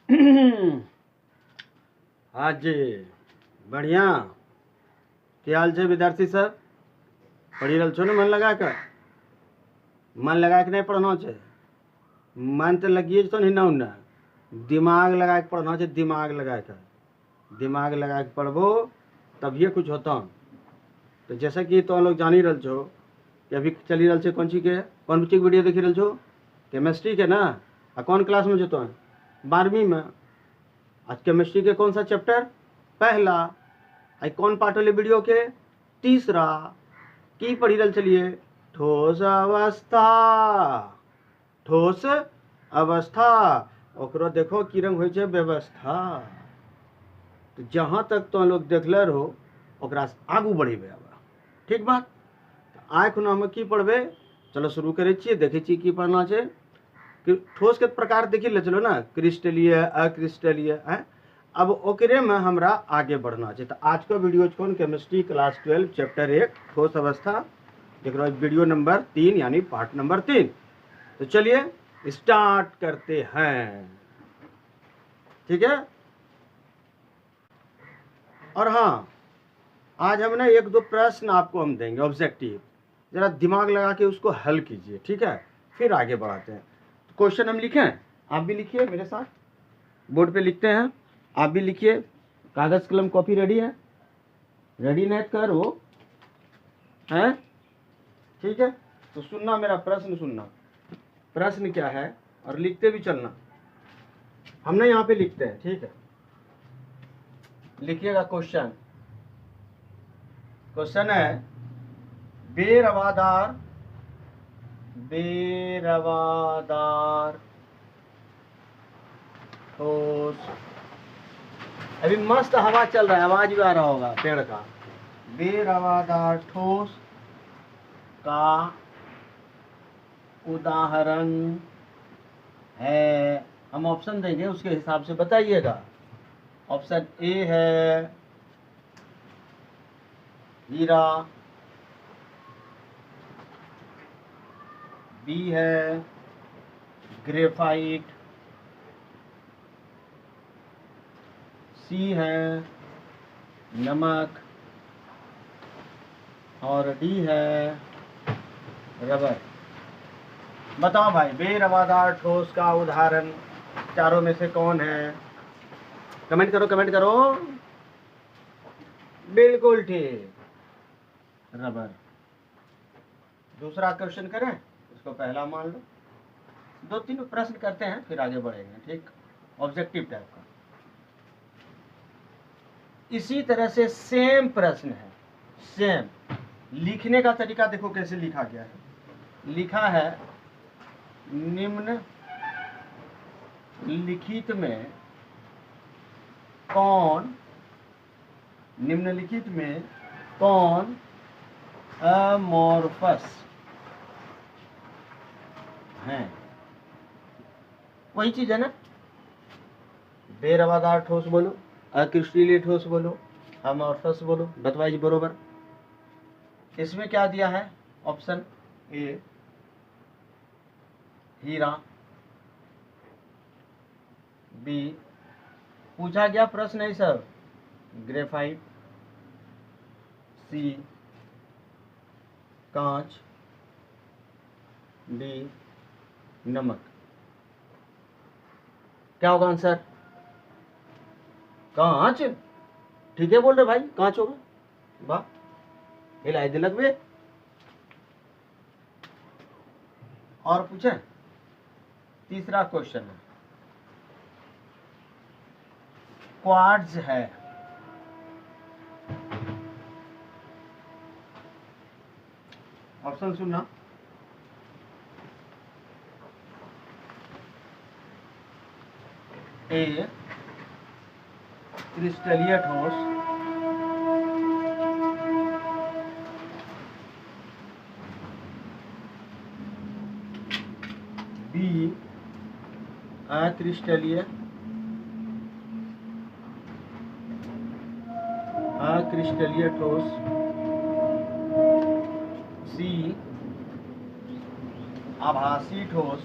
हाँ जी, बढ़िया। क्या हाल है विद्यार्थी सब? पढ़ी रल छो ने मन लगा कर? मन लगा के नहीं पढ़ना है। मन तो लगिए तो नहीं ना उन्ना, दिमाग लगा के पढ़ना है। दिमाग लगा के पढ़बो तभी कुछ होता। तो जैसा कि तो लोग जानी रल छो कि अभी चली रल छे कौन सी के वीडियो देखी रल छो, केमिस्ट्री के ना। कौन क्लास में जो तो 12वीं में। आज केमिस्ट्री के कौन सा चैप्टर? पहला। आई कौन पार्ट वाले वीडियो के? तीसरा। की पढ़ी रल चलिए? ठोस अवस्था। ठोस अवस्था ओकरो देखो की रंग होय छे व्यवस्था। तो जहाँ तक तो लोग देखले रहो ओकरा से आगू बढ़ेबे। ठीक बात। आय खुना हम की पढ़बे? चलो शुरू करे छिए। देखे छिए की पढ़ना छे। कि ठोस के प्रकार देखी ले चलो ना, क्रिस्टलीय, अक्रिस्टलीय है। अब ओकरे में हमरा आगे बढ़ना है। तो आज का वीडियो कौन? केमिस्ट्री क्लास 12 चैप्टर 1 ठोस अवस्था, वीडियो नंबर 3 यानी पार्ट नंबर 3। तो चलिए स्टार्ट करते हैं। ठीक है। और हाँ, आज हम ना 1-2 प्रश्न आपको हम देंगे ऑब्जेक्टिव, जरा दिमाग लगा के उसको हल कीजिए। ठीक है, फिर आगे बढ़ाते हैं। क्वेश्चन हम लिखें, आप भी लिखिए मेरे साथ, बोर्ड पे लिखते हैं। आप भी लिखिए। कागज कलम कॉपी रेडी है? रेडी नहीं करो हैं? ठीक है। तो सुनना, मेरा प्रश्न सुनना। प्रश्न क्या है और लिखते भी चलना। हम ना यहाँ पे लिखते हैं। ठीक है, लिखिएगा। क्वेश्चन है बेरवादार ठोस। अभी मस्त हवा चल रहा है, आवाज भी आ रहा होगा पेड़ का। बेरवादार ठोस का उदाहरण है। हम ऑप्शन देंगे, उसके हिसाब से बताइएगा। ऑप्शन ए है हीरा, बी है ग्रेफाइट, सी है नमक और डी है रबर। बताओ भाई, बेरवादार ठोस का उदाहरण चारों में से कौन है? कमेंट करो, कमेंट करो। बिल्कुल ठीक, रबर। दूसरा क्वेश्चन करें, इसको पहला मान लो। 2-3 प्रश्न करते हैं फिर आगे बढ़ेंगे। ठीक, ऑब्जेक्टिव टाइप का। इसी तरह से सेम प्रश्न है, सेम। लिखने का तरीका देखो कैसे लिखा गया है। लिखा है निम्न लिखित में कौन अमॉर्फस हैं? वही चीज है ना। बेरवादार ठोस बोलो, अक्रिस्टलीय ठोस बोलो, अमॉर्फस बोलो, बतवाइए बरोबर। इसमें क्या दिया है? ऑप्शन ए हीरा, बी पूछा गया प्रश्न है सर ग्रेफाइट, सी कांच, डी नमक। क्या होगा आंसर? कांच। ठीक है बोल रहे भाई, कांच होगा। वाह, हिलाई दिलक वे। और पूछे? तीसरा क्वेश्चन है क्वार्ट्ज है। ऑप्शन सुनना। ए क्रिस्टलीय ठोस, बी अक्रिस्टलीय ठोस, सी आभासी ठोस,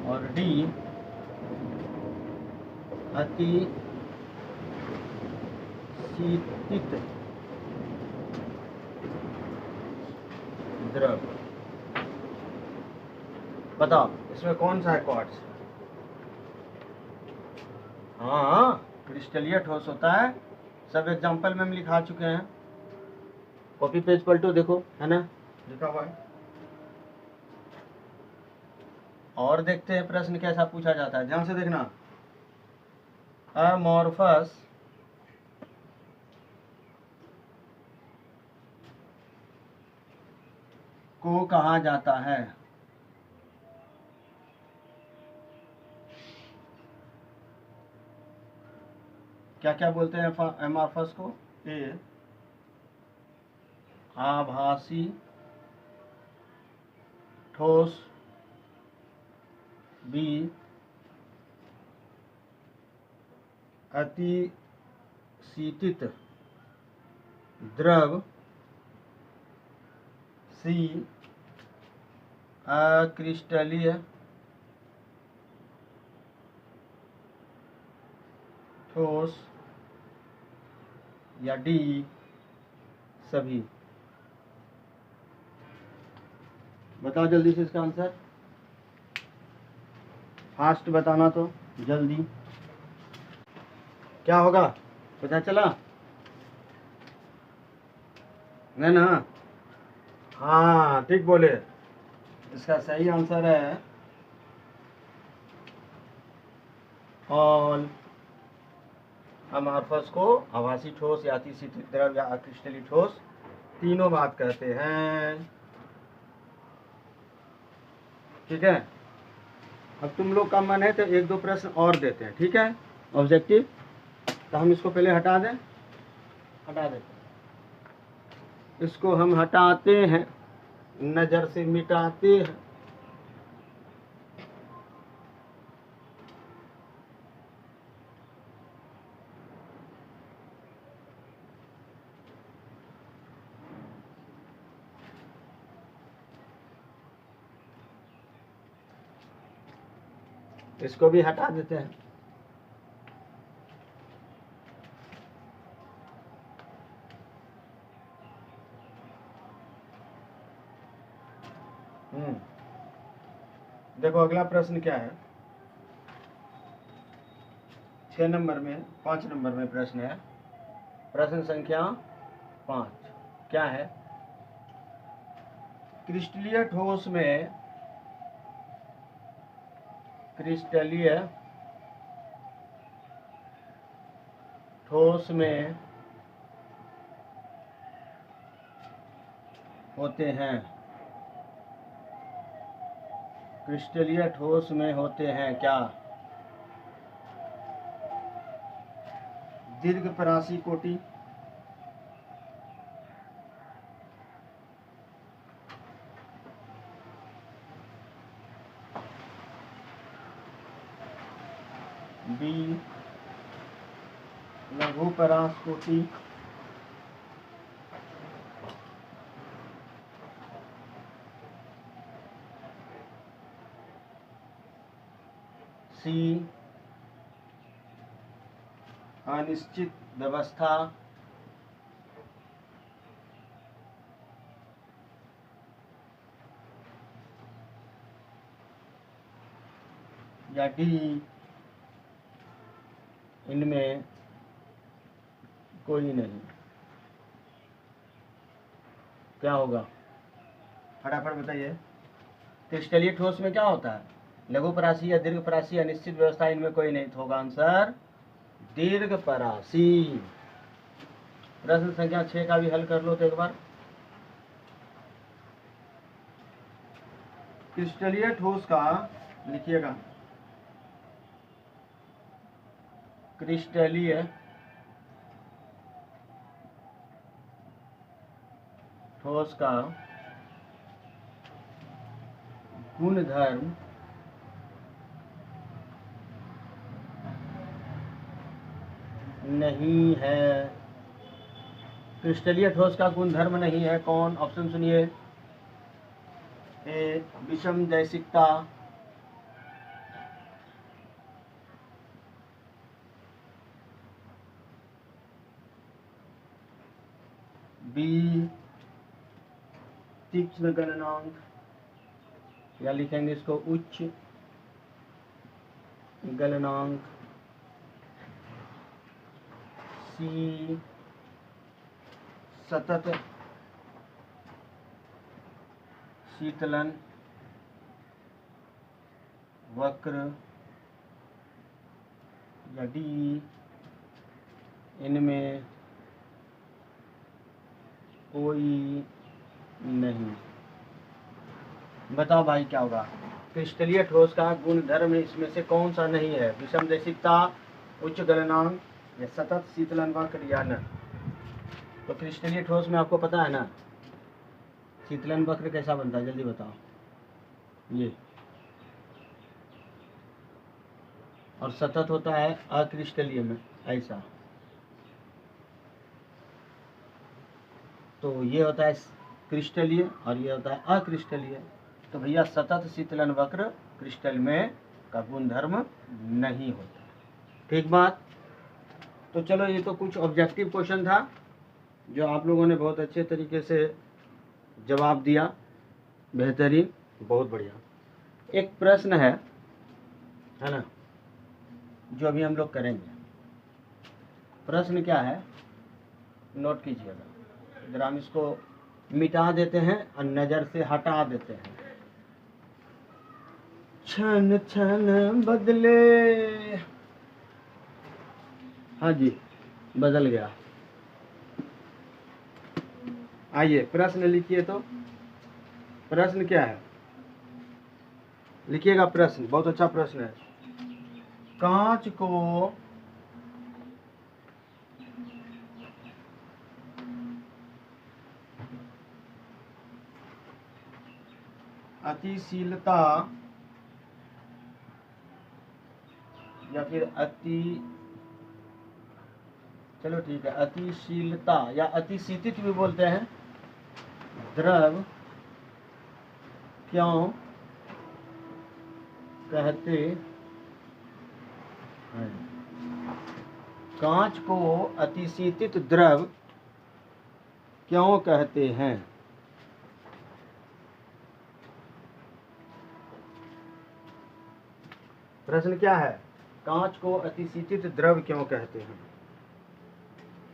और डी अति शीतित द्रव। बताओ इसमें कौन सा है क्वार्ट्ज? हाँ, क्रिस्टलीय ठोस होता है। सब एग्जांपल में हम लिखा चुके हैं। कॉपी पेज पलटो, देखो है ना लिखा हुआ है। और देखते हैं प्रश्न कैसा पूछा जाता है, ध्यान से देखना। अमॉर्फस को कहा जाता है? क्या क्या बोलते हैं अमॉर्फस को? ए आभासी ठोस, बी अति शीतित द्रव, सी अक्रिस्टलीय ठोस, या डी सभी। बताओ जल्दी से इसका आंसर, फास्ट बताना तो जल्दी। क्या होगा पता चला? नहीं ना? हाँ ठीक बोले। इसका सही आंसर है ऑल अमॉर्फस को आभासी ठोस या अति शीतित द्रव या अक्रिस्टलीय ठोस तीनों बात कहते हैं। ठीक है, अब तुम लोग का मन है तो एक दो प्रश्न और देते हैं, ठीक है ऑब्जेक्टिव। तो हम इसको पहले हटा दें, हटा देते हैं इसको, हम हटाते हैं, नजर से मिटाते हैं। इसको भी हटा देते हैं। देखो अगला प्रश्न क्या है, 6 नंबर में, 5 नंबर में प्रश्न है। प्रश्न संख्या 5 क्या है? क्रिस्टलीय ठोस में, क्रिस्टलीय ठोस में होते हैं, क्रिस्टलीय ठोस में होते हैं क्या? दीर्घ परासी कोटि, बी लघु परास कोटि, सी अनिश्चित व्यवस्था, या डी इनमें कोई नहीं। क्या होगा फटाफट बताइए। क्रिस्टलीय ठोस में क्या होता है? लघु परासी या दीर्घ परासी, अनिश्चित व्यवस्था, इनमें कोई नहीं। तो होगा आंसर दीर्घ परासी। प्रश्न संख्या 6 का भी हल कर लो तो एक बार। क्रिस्टलीय ठोस का लिखिएगा, क्रिस्टलीय ठोस का गुणधर्म नहीं है। क्रिस्टलीय ठोस का गुणधर्म नहीं है कौन? ऑप्शन सुनिए। ए विषम जैसिकता, बी तीक्ष्ण गलनांक, या लिखेंगे इसको उच्च गलनांक। सी सतत शीतलन वक्र, या डी इनमें कोई नहीं। बताओ भाई क्या होगा? क्रिस्टलीय ठोस का गुणधर्म इसमें से कौन सा नहीं है? विषमदेशिकता, उच्च गलनांक, या सतत शीतलन वक्र, या न? तो क्रिस्टलीय ठोस में आपको पता है ना शीतलन वक्र कैसा बनता है, जल्दी बताओ। ये और सतत होता है अक्रिस्टलीय में ऐसा। तो ये होता है क्रिस्टलीय और ये होता है अक्रिस्टलीय। तो भैया सतत शीतलन वक्र क्रिस्टल में का गुणधर्म नहीं होता। ठीक बात। तो चलो ये तो कुछ ऑब्जेक्टिव क्वेश्चन था जो आप लोगों ने बहुत अच्छे तरीके से जवाब दिया, बेहतरीन, बहुत बढ़िया। एक प्रश्न है ना, जो अभी हम लोग करेंगे। प्रश्न क्या है, नोट कीजिएगा जरा। हम इसको मिटा देते हैं और नजर से हटा देते हैं। क्षण क्षण बदले, हाँ जी बदल गया। आइए प्रश्न लिखिए। तो प्रश्न क्या है, लिखिएगा प्रश्न, बहुत अच्छा प्रश्न है। कांच को अतिशीलता या फिर चलो ठीक है, अतिशीलता या अतिशीतित भी बोलते हैं, द्रव क्यों कहते हैं? कांच को अतिशीतित द्रव क्यों कहते हैं? प्रश्न क्या है, कांच को अतिशीतित द्रव क्यों कहते हैं?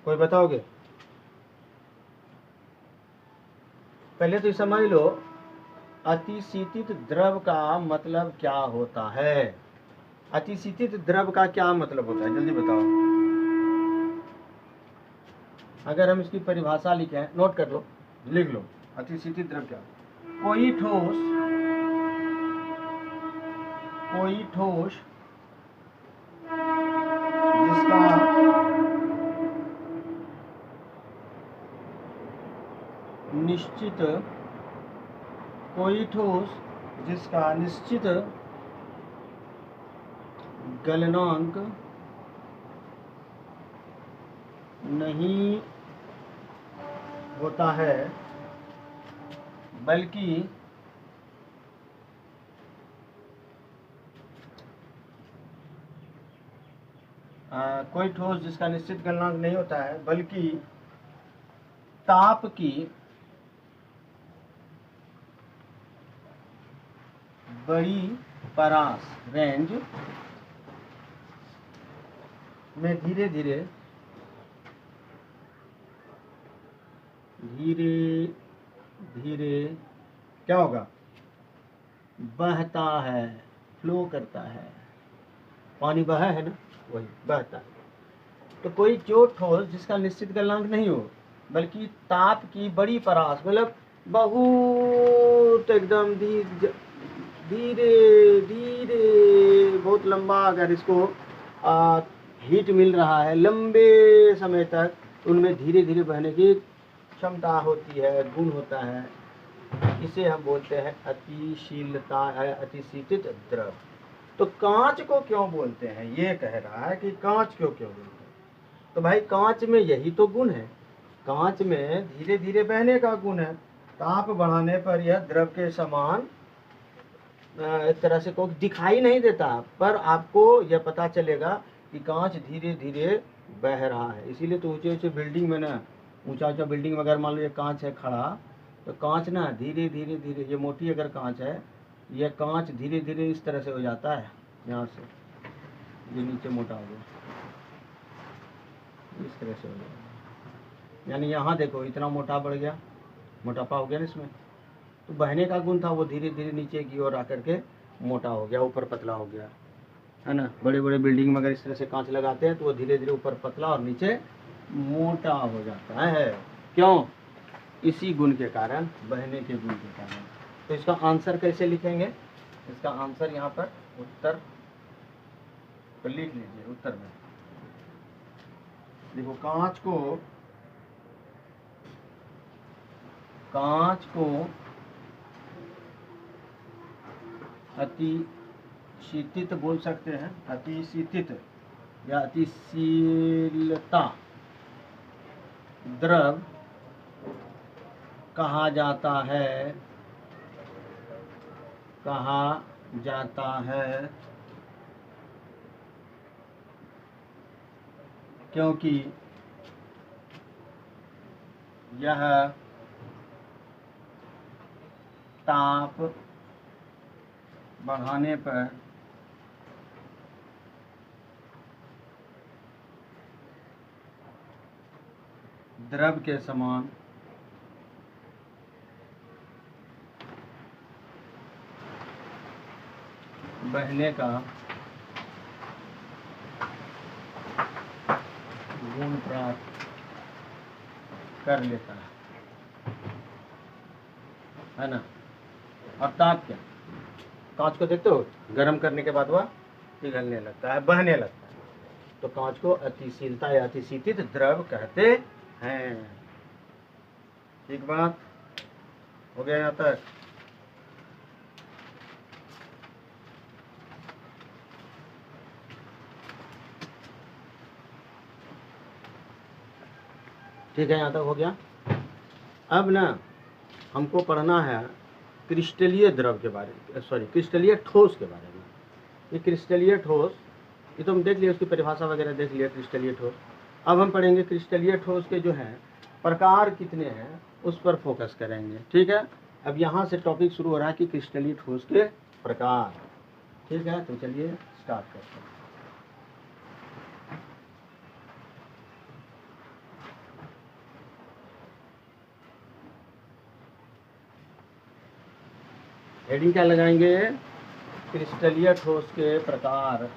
कोई बताओगे? पहले तो समझ लो अतिशीतित द्रव का मतलब क्या होता है। अतिशीतित द्रव का क्या मतलब होता है, जल्दी बताओ। अगर हम इसकी परिभाषा लिखें, नोट कर लो, लिख लो। अतिशीतित द्रव क्या? कोई ठोस जिसका निश्चित गलनांक नहीं होता है, बल्कि कोई ठोस जिसका निश्चित गलनांक नहीं होता है, बल्कि ताप की बड़ी परास रेंज में धीरे धीरे क्या होगा, बहता है, फ्लो करता है। पानी बहा है ना, वही बहता है। तो कोई जो ठोस जिसका निश्चित गलनांक नहीं हो, बल्कि ताप की बड़ी परास, मतलब बहुत एकदम धीरे धीरे बहुत लंबा, अगर इसको हीट मिल रहा है लंबे समय तक, उनमें धीरे धीरे बहने की क्षमता होती है, गुण होता है। इसे हम बोलते हैं अतिशीलता है, अतिशीतित द्रव। तो कांच को क्यों बोलते हैं, ये कह रहा है कि कांच क्यों बोलते हैं। तो भाई कांच में यही तो गुण है, कांच में धीरे धीरे बहने का गुण है। ताप बढ़ाने पर यह द्रव के समान एक तरह से कोई दिखाई नहीं देता, पर आपको यह पता चलेगा कि कांच धीरे धीरे बह रहा है। इसीलिए तो ऊंचे ऊंचे बिल्डिंग में ना ऊंचा ऊंचा बिल्डिंग में अगर मान लो ये कांच है खड़ा, तो कांच ना धीरे धीरे धीरे, ये मोटी अगर कांच है, ये कांच धीरे धीरे इस तरह से हो जाता है, यहाँ से ये नीचे मोटा हो गया, इस तरह से हो गया। यानी यहाँ देखो इतना मोटा बढ़ गया, मोटापा हो गया ना इसमें। तो बहने का गुण था वो धीरे धीरे नीचे की ओर आकर के मोटा हो गया, ऊपर पतला हो गया, है ना। बड़े बड़े बिल्डिंग में अगर इस तरह से कांच लगाते हैं तो वो धीरे धीरे ऊपर पतला और नीचे मोटा हो जाता है। क्यों? इसी गुण के कारण, बहने के गुण के कारण। तो इसका आंसर कैसे लिखेंगे? इसका आंसर यहाँ पर उत्तर तो लिख लीजिए। उत्तर में देखो, कांच को अतिशीतित बोल सकते हैं, अतिशीतित या अतिशीलता द्रव कहा जाता है, क्योंकि यह ताप बढ़ाने पर द्रव के समान बहने का गुण प्राप्त कर लेता है ना। और ताप क्या? कांच को देखते हो, गर्म करने के बाद वह पिघलने लगता है, बहने लगता है। तो कांच को अतिशीलता या अतिशीतित द्रव कहते हैं। ठीक बात हो गया यहाँ तक? ठीक है, यहाँ तक हो गया। अब ना हमको पढ़ना है क्रिस्टलीय द्रव के बारे में, सॉरी क्रिस्टलीय ठोस के बारे में। ये क्रिस्टलीय ठोस, ये तो हम देख लिए, उसकी परिभाषा वगैरह देख लिया क्रिस्टलीय ठोस। अब हम पढ़ेंगे क्रिस्टलीय ठोस के जो हैं प्रकार कितने हैं, उस पर फोकस करेंगे। ठीक है, अब यहाँ से टॉपिक शुरू हो रहा है कि क्रिस्टलीय ठोस के प्रकार। ठीक है, तो चलिए स्टार्ट करते हैं। हेडिंग क्या लगाएंगे? क्रिस्टलीय ठोस के प्रकार।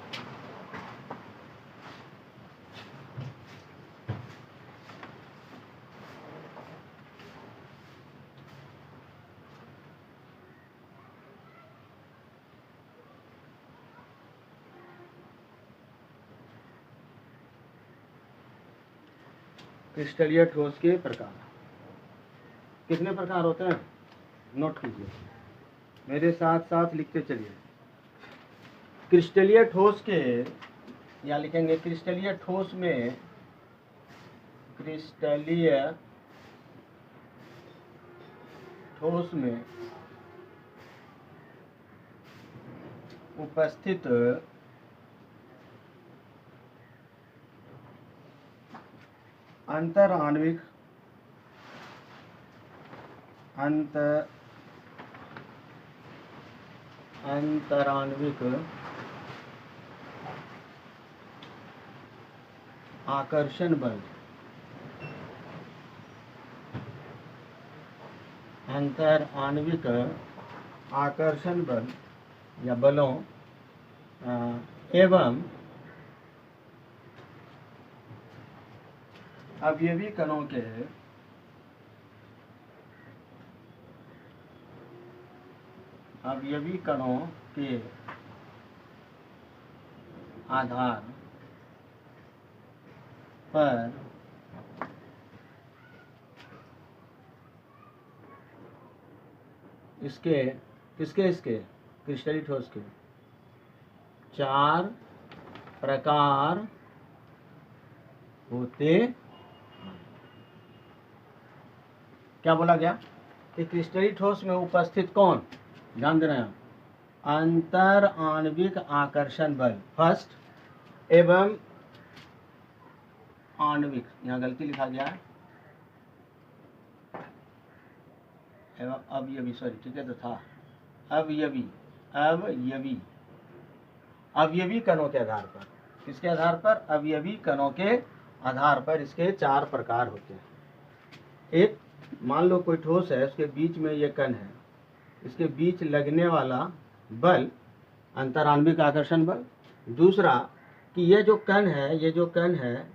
क्रिस्टलीय ठोस के प्रकार कितने प्रकार होते हैं? नोट कीजिए, मेरे साथ साथ लिखते चलिए। क्रिस्टलीय ठोस के, या लिखेंगे क्रिस्टलीय ठोस में, क्रिस्टलीय ठोस में उपस्थित अंतराण्विक आकर्षण बल, अंतराण्विक आकर्षण बल या बलों एवं अवयवी कणों के आधार पर इसके क्रिस्टलीय ठोस के 4 प्रकार होते हैं। क्या बोला गया? कि क्रिस्टलीय ठोस में उपस्थित कौन, ध्यान देना है, अंतर आणविक आकर्षण बल फर्स्ट, एवं आणविक, यहाँ गलती लिखा गया है, एवं अवयवी, सॉरी ठीक है तो था अवयवी, अवयवी, अवयवी कणों के आधार पर, किसके आधार पर? अवयवी कणों के आधार पर इसके 4 प्रकार होते हैं। एक, मान लो कोई ठोस है, उसके बीच में ये कण है, इसके बीच लगने वाला बल अंतराण्विक आकर्षण बल। दूसरा कि ये जो कण है, ये जो कण है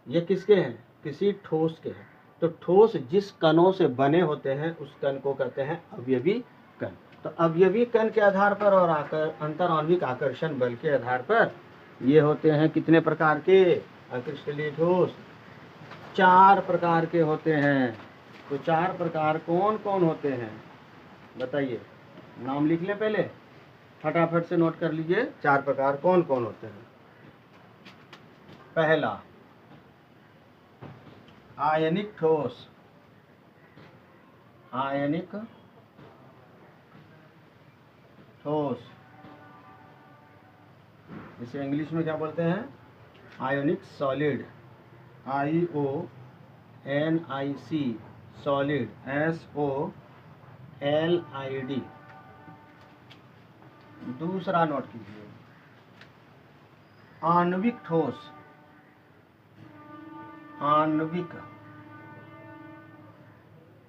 ये किसके हैं? किसी ठोस के हैं। तो ठोस जिस कणों से बने होते हैं उस कण को कहते हैं अवयवी कण। तो अवयवी कण के आधार पर और अंतराण्विक आकर्षण बल के आधार पर ये होते हैं कितने प्रकार के? अक्रिस्टलीय ठोस 4 प्रकार के होते हैं। तो 4 प्रकार कौन कौन होते हैं बताइए, नाम लिख लें पहले, फटाफट से नोट कर लीजिए 4 प्रकार कौन कौन होते हैं। पहला, आयनिक ठोस, आयनिक ठोस, इसे इंग्लिश में क्या बोलते हैं? Ionic solid, IONIC solid, SOLID। दूसरा नोट कीजिए, आणविक ठोस, आणविक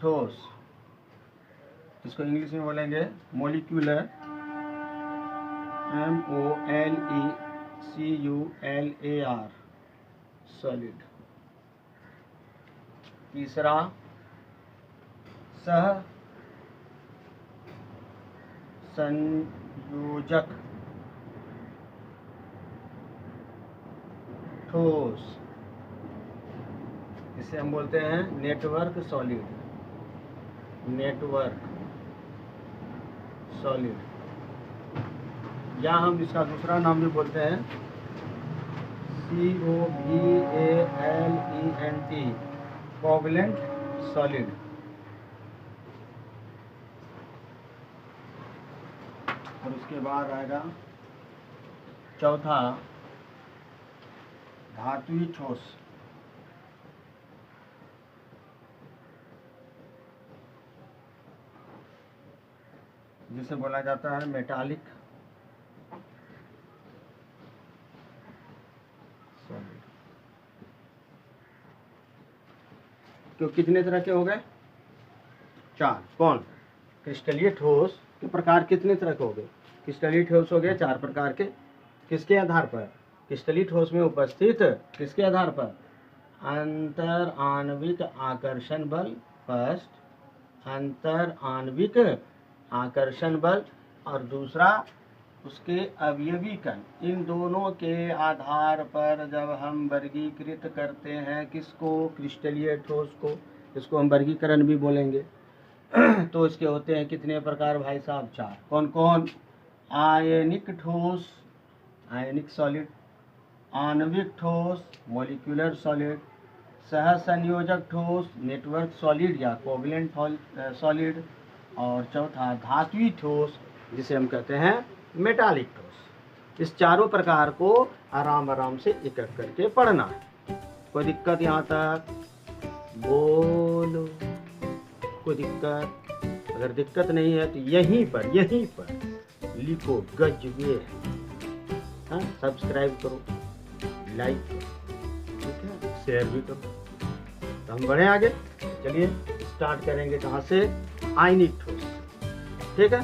ठोस, इसको इंग्लिश में बोलेंगे मोलिक्यूलर, MOLECULAR सॉलिड। तीसरा, सह संयोजक ठोस, इसे हम बोलते हैं नेटवर्क सॉलिड, नेटवर्क सॉलिड, या हम इसका दूसरा नाम भी बोलते हैं COVALENT, कोवैलेंट सॉलिड। और उसके बाद आएगा चौथा, धात्विक ठोस, जिसे बोला जाता है मेटालिक सॉलिड। तो कितने तरह के हो गए? 4। कौन? क्रिस्टलीय ठोस के प्रकार कितने तरह के हो गए? क्रिस्टलीय ठोस हो गए 4 प्रकार के। किसके आधार पर? क्रिस्टलीय ठोस में उपस्थित किसके आधार पर? अंतर आणविक आकर्षण बल, फर्स्ट अंतर आणविक आकर्षण बल, और दूसरा उसके अवयवी कण। इन दोनों के आधार पर जब हम वर्गीकृत करते हैं किसको? क्रिस्टलीय ठोस को, इसको हम वर्गीकरण भी बोलेंगे। तो इसके होते हैं कितने प्रकार भाई साहब? 4। कौन कौन? आयनिक ठोस, आयनिक सॉलिड, आणविक ठोस, मॉलिक्यूलर सॉलिड, सहसंयोजक ठोस, नेटवर्क सॉलिड या कोवैलेंट सॉलिड, और चौथा धात्विक ठोस, जिसे हम कहते हैं मेटालिक ठोस। इस चारों प्रकार को आराम आराम से एक एक करके पढ़ना है। कोई दिक्कत यहाँ तक? बोलो, कोई दिक्कत? अगर दिक्कत नहीं है तो यहीं पर लिखो गजबे। हाँ, सब्सक्राइब करो, लाइक करो, ठीक है, शेयर भी करो। तो हम बढ़े आगे। चलिए स्टार्ट करेंगे कहाँ से? आयनिक ठोस, ठीक है।